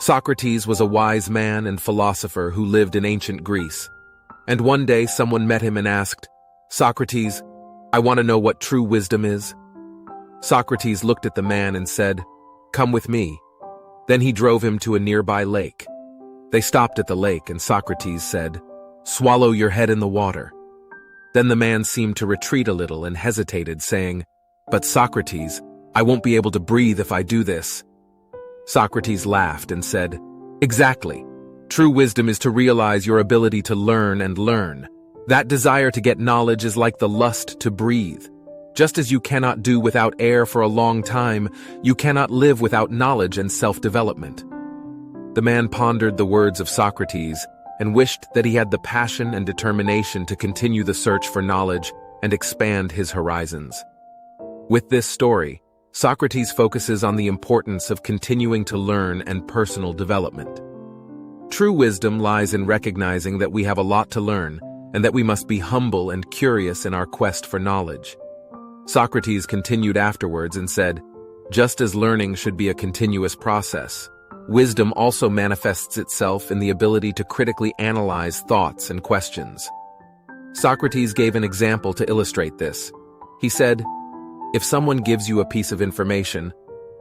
Socrates was a wise man and philosopher who lived in ancient Greece. And one day someone met him and asked, "Socrates, I want to know what true wisdom is." Socrates looked at the man and said, "Come with me." Then he drove him to a nearby lake. They stopped at the lake and Socrates said, "Swallow your head in the water." Then the man seemed to retreat a little and hesitated, saying, "But Socrates, I won't be able to breathe if I do this." Socrates laughed and said, "Exactly. True wisdom is to realize your ability to learn and learn. That desire to get knowledge is like the lust to breathe. Just as you cannot do without air for a long time, you cannot live without knowledge and self-development." The man pondered the words of Socrates and wished that he had the passion and determination to continue the search for knowledge and expand his horizons. With this story, Socrates focuses on the importance of continuing to learn and personal development. True wisdom lies in recognizing that we have a lot to learn and that we must be humble and curious in our quest for knowledge. Socrates continued afterwards and said, "Just as learning should be a continuous process, wisdom also manifests itself in the ability to critically analyze thoughts and questions." Socrates gave an example to illustrate this. He said, "If someone gives you a piece of information,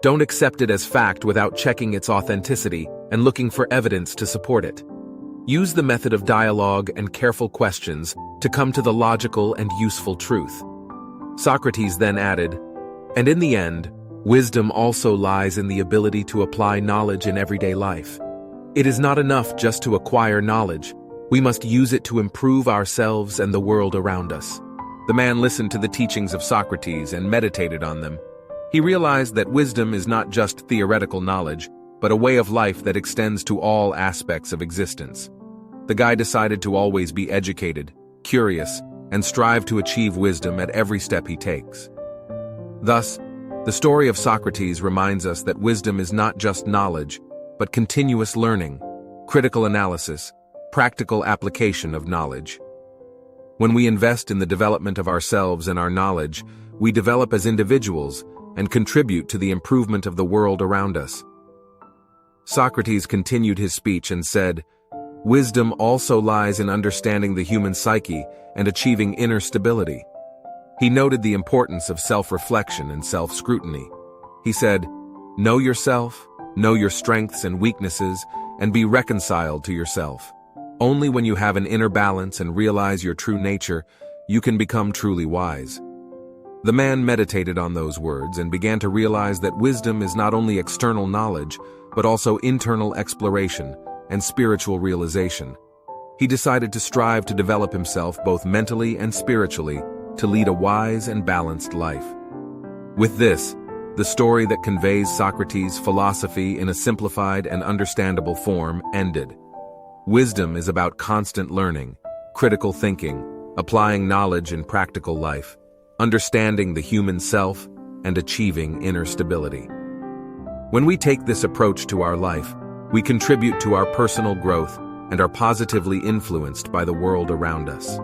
don't accept it as fact without checking its authenticity and looking for evidence to support it. Use the method of dialogue and careful questions to come to the logical and useful truth." Socrates then added, "And in the end, wisdom also lies in the ability to apply knowledge in everyday life. It is not enough just to acquire knowledge. We must use it to improve ourselves and the world around us." The man listened to the teachings of Socrates and meditated on them. He realized that wisdom is not just theoretical knowledge, but a way of life that extends to all aspects of existence. The guy decided to always be educated, curious, and strive to achieve wisdom at every step he takes. Thus, the story of Socrates reminds us that wisdom is not just knowledge, but continuous learning, critical analysis, practical application of knowledge. When we invest in the development of ourselves and our knowledge, we develop as individuals and contribute to the improvement of the world around us. Socrates continued his speech and said, "Wisdom also lies in understanding the human psyche and achieving inner stability." He noted the importance of self-reflection and self-scrutiny. He said, "Know yourself, know your strengths and weaknesses, and be reconciled to yourself. Only when you have an inner balance and realize your true nature, you can become truly wise." The man meditated on those words and began to realize that wisdom is not only external knowledge, but also internal exploration and spiritual realization. He decided to strive to develop himself both mentally and spiritually to lead a wise and balanced life. With this, the story that conveys Socrates' philosophy in a simplified and understandable form ended. Wisdom is about constant learning, critical thinking, applying knowledge in practical life, understanding the human self, and achieving inner stability. When we take this approach to our life, we contribute to our personal growth and are positively influenced by the world around us.